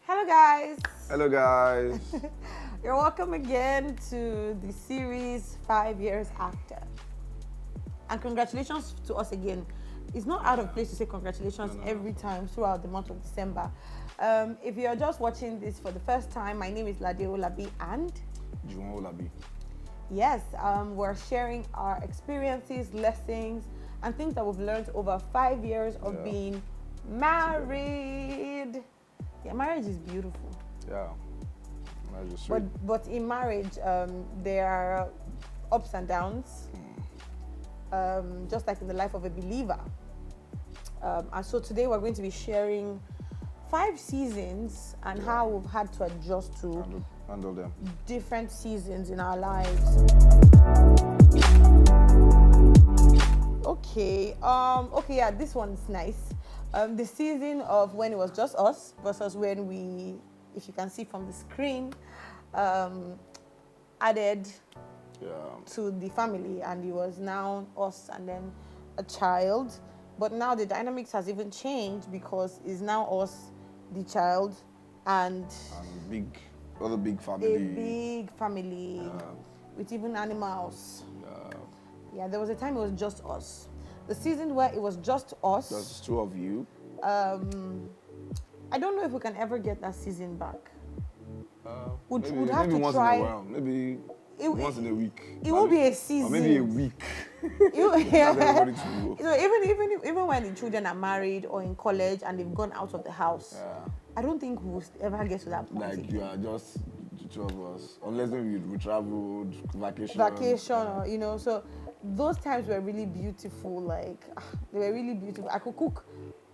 Hello, guys. Hello, guys. You're welcome again to the series 5 Years After. And congratulations to us again. It's not out of place to say congratulations every time throughout the month of December. If you're just watching this for the first time, my name is Lade Olabi, and Juwon Olabi. yes, we're sharing our experiences, lessons, and things that we've learned over 5 years of being married. Yeah, marriage is beautiful. Yeah. Marriage is sweet. But in marriage, there are ups and downs, just like in the life of a believer. And so today we're going to be sharing 5 seasons and how we've had to adjust to Handle them. different seasons in our lives. Okay, yeah, this one's nice. The season of when it was just us versus when we, if you can see from the screen, added to the family, and it was now us and then a child. But now the dynamics has even changed because it's now us, the child, and Other big family. a big family with even animals. Yeah, there was a time it was just us. The season where it was just us. Just 2 of you. I don't know if we can ever get that season back. Would have maybe to once try. in a while. Maybe once in a week. It will be a season. Or maybe a week. Yeah. Everybody to go. So even when the children are married or in college and they've gone out of the house, I don't think we'll ever get to that point. Like you are just the 2 of us. Unless maybe we traveled, vacation. Or so those times were really beautiful. Like they were really beautiful. I could cook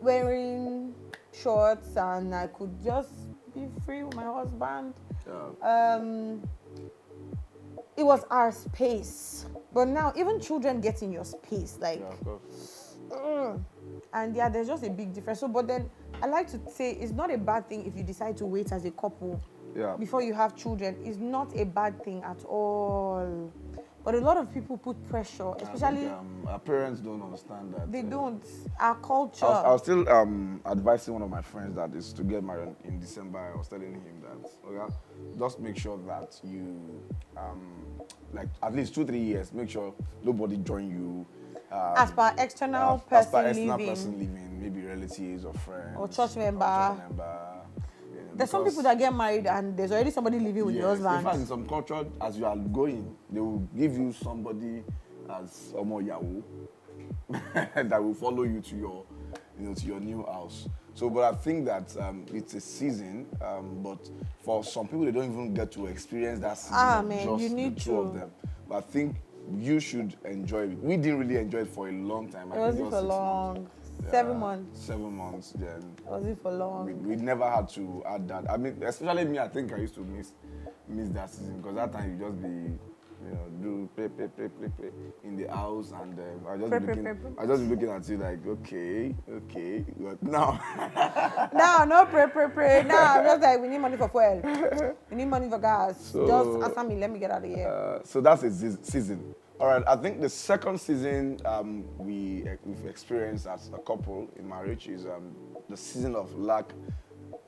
wearing shorts and I could just be free with my husband. It was our space, but now even children get in your space, like, Of course. and yeah, there's just a big difference. So, but then I like to say it's not a bad thing if you decide to wait as a couple before you have children. It's not a bad thing at all. But a lot of people put pressure, especially our parents don't understand that. they don't. Our culture. I was still advising one of my friends that is to get married in December. I was telling him that just make sure that you like at least 2-3 years. Make sure nobody join you. As per external person living, maybe relatives or friends or church member. There's some people that get married and there's already somebody living with your husband. In fact, in some culture, as you are going, they will give you somebody as Omo Yahoo that will follow you to your new house. So, but I think that it's a season, but for some people, they don't even get to experience that season. Man, you need the 2 of them. But I think you should enjoy it. We didn't really enjoy it for a long time. It wasn't for long. 7 months. 7 months, then. It wasn't for long. We never had to add that. I mean, especially me, I think I used to miss that season because that time you just be, do play in the house, and I just be looking at you like, okay. But now, no pray. Now I'm just like, we need money for fuel. We need money for gas. Just answer me, let me get out of here. So that's a season. All right, I think the second season we've experienced as a couple in marriage is the season of lack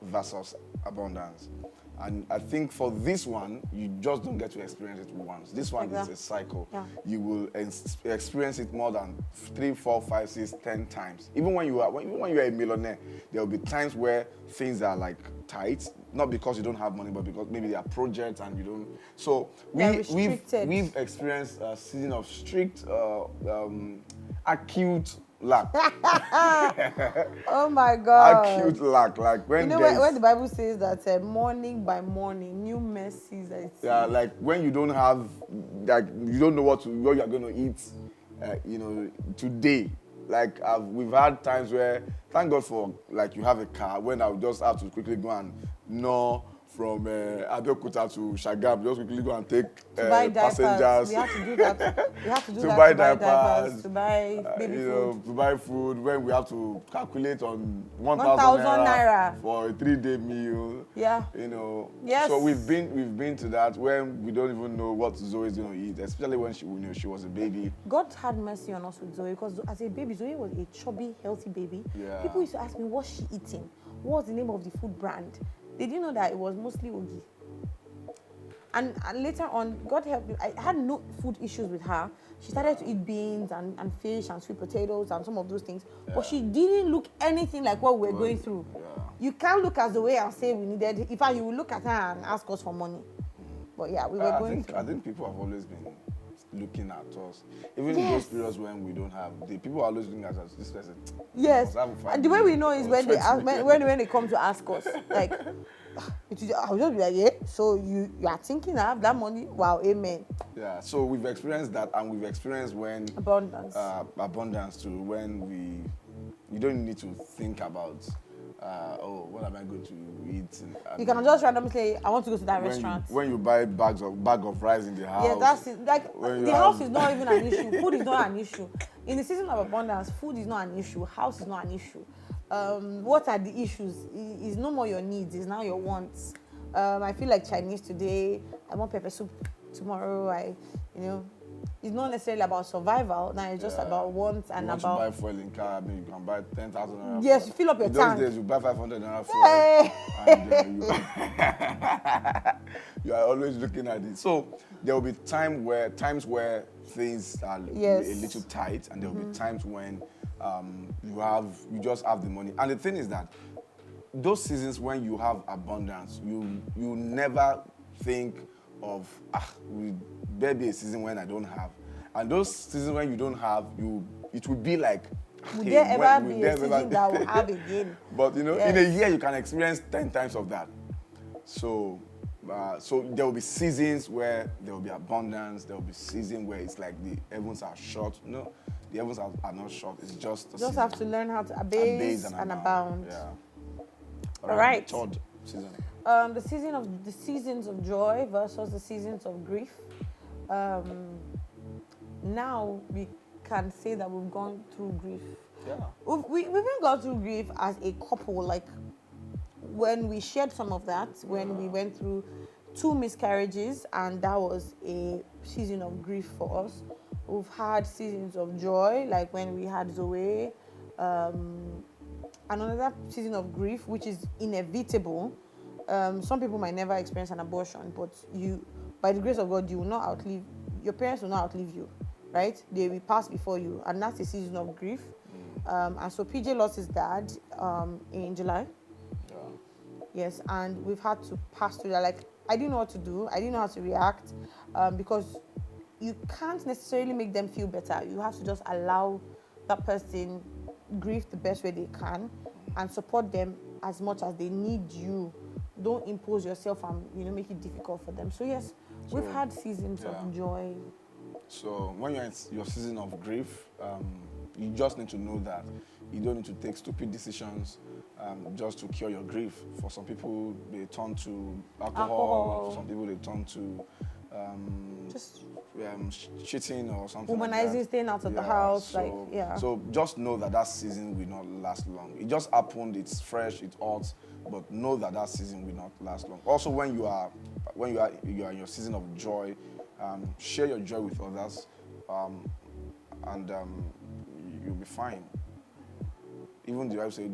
versus abundance. And I think for this one, you just don't get to experience it once. This one is a cycle. Yeah. You will experience it more than 3, 4, 5, 6, 10 times. Even when you are a millionaire, there will be times where things are like tight, not because you don't have money, but because maybe there are projects and you don't. So we've experienced a season of strict, acute lack. Oh my God. Acute lack, like when when the Bible says that morning by morning, new mercies. Like when you don't have, like you don't know what you are going to eat, today. Like we've had times where, thank God for like you have a car, when I would just have to quickly go and from Abeokuta to Shagam, just quickly go and take passengers. We have to do that. We have to do to that buy to buy diapers, to buy baby food. To buy food, when we have to calculate on 1,000 naira for a 3-day meal. Yeah. Yes. So we've been to that when we don't even know what Zoe is going to eat, especially when she was a baby. God had mercy on us with Zoe, because as a baby, Zoe was a chubby, healthy baby. Yeah. People used to ask me, what's she eating? What's the name of the food brand? They didn't know that it was mostly ogi. And later on, God help me, I had no food issues with her. She started to eat beans and fish and sweet potatoes and some of those things. But she didn't look anything like what we were going through. Yeah. You can't look as the way and say we needed. In fact, you will look at her and ask us for money. But yeah, we were going through. I think people have always been looking at us. Even in Yes. those periods when we don't have, the people are always looking at us, this person. Yes. must have a And the way we 5 know is or when they 20 ask, million. when they come to ask us, like, I'll just be like, yeah, so you are thinking I have that money? Wow, amen. Yeah, so we've experienced that, and we've experienced when Abundance. abundance too, when you don't need to think about, what am I going to eat? And You can just randomly say, I want to go to that when restaurant. when you buy bag of rice in the house. Yeah, that's it. Like, when you the house have- is not even an issue. Food is not an issue. In the season of abundance, food is not an issue. House is not an issue. What are the issues? It's no more your needs. It's now your wants. I feel like Chinese today. I want pepper soup tomorrow. It's not necessarily about survival. Now it's just about wants and you want about. to buy fuel in car, I mean, you can buy 10,000 naira. Yes, fuel. you fill up your in tank. those days, you buy 500 naira fuel. Hey. And you are always looking at it. So there will be times where things are Yes. a little tight, and there will be times when you just have the money. And the thing is that those seasons when you have abundance, you never think of will there be a season when I don't have. And those seasons when you don't have, it will be like, Would hey, there ever will be there a season that will have again? But in a Yes. year you can experience 10 times of that. So there will be seasons where there will be abundance. There will be seasons where it's like the heavens are short. No, the heavens are not short. It's just a Just season. have to learn how to abase and abound. Yeah. All right. Third season. The seasons of joy versus the seasons of grief. Now we can say that we've gone through grief. Yeah. We've even gone through grief as a couple. Like when we shared some of that, when we went through 2 miscarriages, and that was a season of grief for us. We've had seasons of joy, like when we had Zoe. Another season of grief, which is inevitable. Some people might never experience an abortion, but by the grace of God, you will not outlive, your parents will not outlive you, right? They will pass before you, and that's a season of grief. And so PJ lost his dad in July. Yeah. Yes, and we've had to pass through that. Like, I didn't know what to do. I didn't know how to react because you can't necessarily make them feel better. You have to just allow that person grieve the best way they can and support them as much as they need you. Don't impose yourself and make it difficult for them. So yes, we've had seasons of joy. So when you're in your season of grief, you just need to know that you don't need to take stupid decisions just to cure your grief. For some people, they turn to alcohol. For some people, they turn to Just cheating or something. womanizing, like that. staying out of the house, So, yeah. So just know that season will not last long. It just happened. It's fresh. It's hot. But know that season will not last long. Also, when you are in your season of joy, share your joy with others, and you'll be fine. Even the Bible says,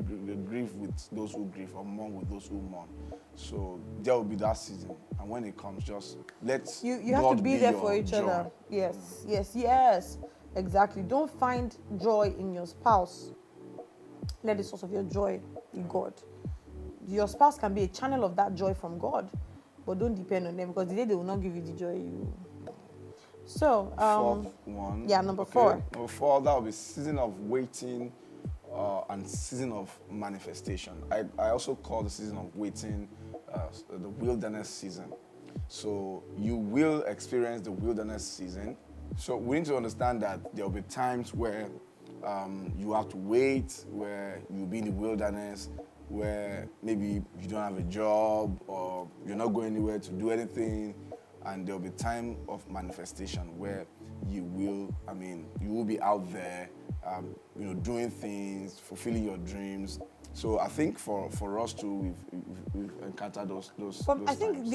grieve with those who grieve, or mourn with those who mourn. So there will be that season, and when it comes, just let you have God to be there for your each joy. other. Yes, exactly. Don't find joy in your spouse. Let the source of your joy be God. Your spouse can be a channel of that joy from God, but don't depend on them, because the day they will not give you the joy you. So Fourth one. yeah, number 4. Number 4, that will be season of waiting and season of manifestation. I also call the season of waiting the wilderness season. So you will experience the wilderness season. So we need to understand that there will be times where you have to wait, where you'll be in the wilderness, where maybe you don't have a job or you're not going anywhere to do anything. And there'll be time of manifestation where you will be out there, doing things, fulfilling your dreams. So I think for us too, we've encountered those I think times.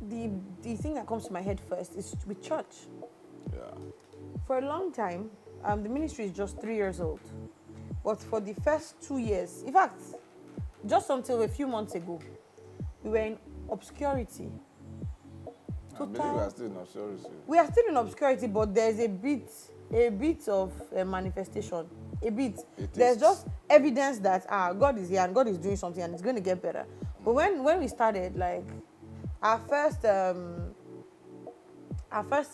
the thing that comes to my head first is with church. Yeah. For a long time, the ministry is just 3 years old. But for the first 2 years, in fact, just until a few months ago, we were in obscurity. I believe we are still in obscurity. We are still in obscurity, but there's a bit of manifestation. A bit. There's just evidence that God is here and God is doing something and it's going to get better. But when we started, like our first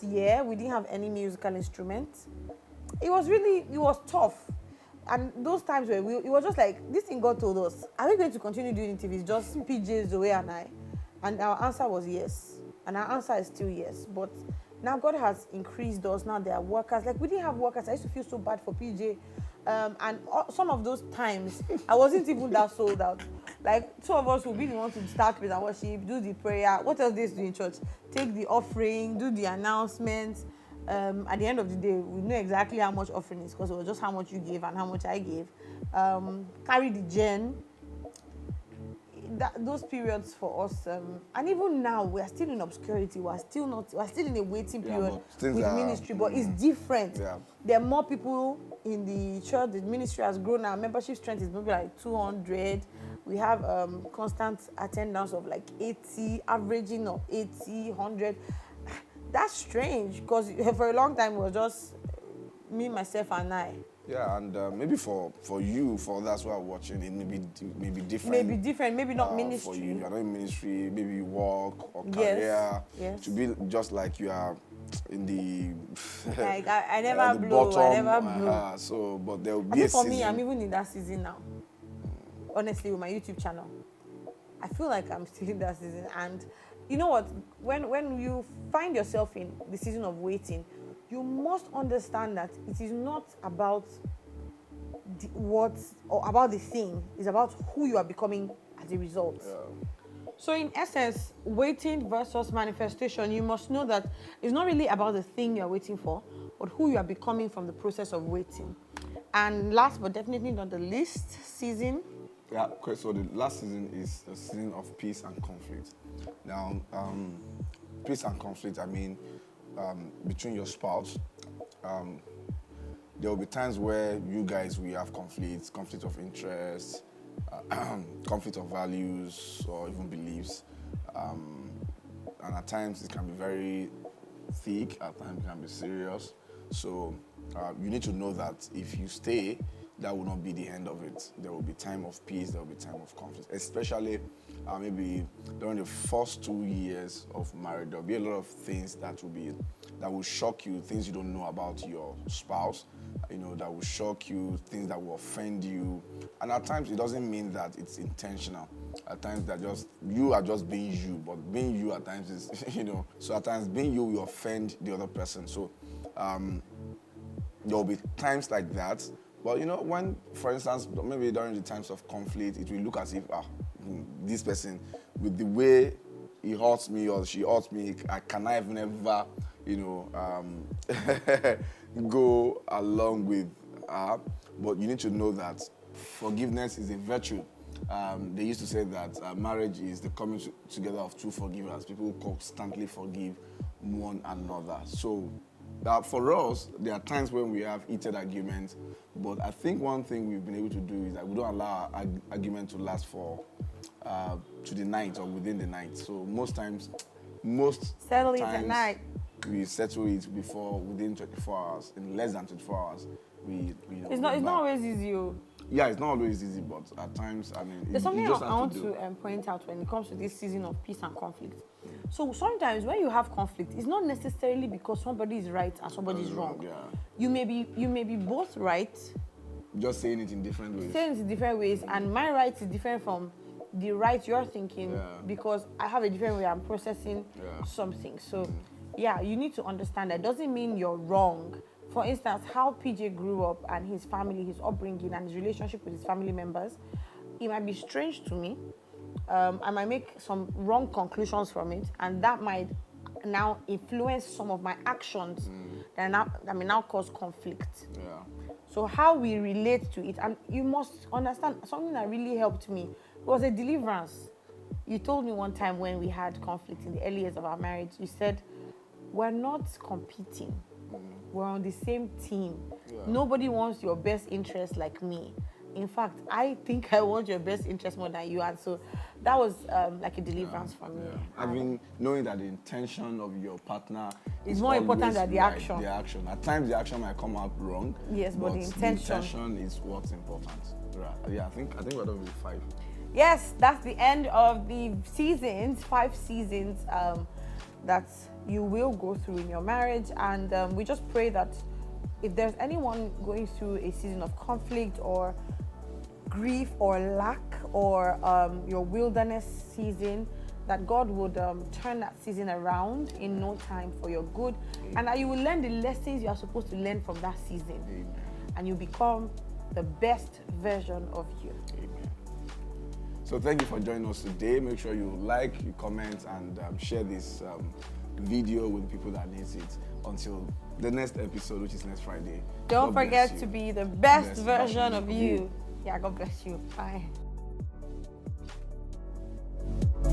year, we didn't have any musical instruments. It was tough. And those times where it was just like, this thing God told us, are we going to continue doing it if it's just PJ, Zoe, and I? And our answer was yes. And our answer is still yes. But now God has increased us. Now there are workers. Like, we didn't have workers. I used to feel so bad for PJ. And some of those times, I wasn't even that sold out. Like, two of us will be the ones to start with and worship, do the prayer. What else they do in church? Take the offering, do the announcements. At the end of the day, we know exactly how much offering is because it was just how much you gave and how much I gave. Carry the gen. Those periods for us, and even now we're still in obscurity. We're still in a waiting period with ministry, but it's different. Yeah. There are more people in the church. The ministry has grown. Our membership strength is maybe like 200. We have constant attendance of like 80, averaging of 80, 100. That's strange because for a long time it was just me, myself, and I. Yeah, and maybe for you, for others who are watching, it may be different. Maybe different, maybe not ministry. For you, you're not in ministry, maybe you work or career. Yes. To be just like you are in the like I never the blew. bottom, I never blew. So, but there will I be think a for season. me, I'm even in that season now. Honestly, with my YouTube channel, I feel like I'm still in that season. And you know what? When you find yourself in the season of waiting, you must understand that it is not about about the thing. It's about who you are becoming as a result. Yeah. So in essence, waiting versus manifestation, you must know that it's not really about the thing you're waiting for, but who you are becoming from the process of waiting. And last but definitely not the least, season. Yeah, okay, so the last season is the season of peace and conflict. Now, peace and conflict, I mean, between your spouse, there will be times where you guys will have conflict of interest, conflict of values or even beliefs, and at times it can be very thick, at times it can be serious. So you need to know that if you stay, that will not be the end of it. There will be time of peace, there will be time of conflict, especially maybe during the first 2 years of marriage. There will be a lot of things that will shock you, things you don't know about your spouse, that will shock you, things that will offend you. And at times it doesn't mean that it's intentional. At times you are just being you, but being you at times is, so at times being you will offend the other person. So there will be times like that. But when, for instance, maybe during the times of conflict, it will look as if, this person, with the way he hurts me or she hurts me, I cannot even ever, go along with her. But you need to know that forgiveness is a virtue. They used to say that marriage is the coming together of two forgivers. People constantly forgive one another. So for us, there are times when we have heated arguments, but I think one thing we've been able to do is that we don't allow our argument to last to the night or within the night. So most times, settle it at night. We settle it within 24 hours. In less than 24 hours, it's not always easy. Yeah, it's not always easy, but at times, I mean, there's something I want to point out when it comes to this season of peace and conflict. So sometimes when you have conflict, it's not necessarily because somebody is right and somebody is wrong. Yeah. You may be both right. Just saying it in different ways. Saying it in different ways, and my right is different from the right you're thinking because I have a different way I'm processing something. So you need to understand that doesn't mean you're wrong. For instance, how PJ grew up and his family, his upbringing and his relationship with his family members, it might be strange to me. I might make some wrong conclusions from it, and that might now influence some of my actions that may now cause conflict. Yeah. So how we relate to it, and you must understand something that really helped me was a deliverance. You told me one time when we had conflict in the early years of our marriage, you said, we're not competing. We're on the same team. Yeah. Nobody wants your best interest like me. in fact, I think I want your best interest more than you. And so that was like a deliverance for me. Having knowing that the intention of your partner It's is more important always than the right, action. The action. At times, the action might come out wrong. Yes, but the intention is what's important. Right. Yeah, I think we're done with 5. Yes, that's the end of the seasons, 5 seasons that you will go through in your marriage. And we just pray that if there's anyone going through a season of conflict or grief or lack or your wilderness season, that God would turn that season around in no time for your good. Amen. And that you will learn the lessons you are supposed to learn from that season. Amen. And you become the best version of you. Amen. So thank you for joining us today. Make sure you like, you comment, and share this video with people that needs it. Until the next episode, which is next Friday. Don't forget to be the best version of you. Yeah, God bless you. Bye.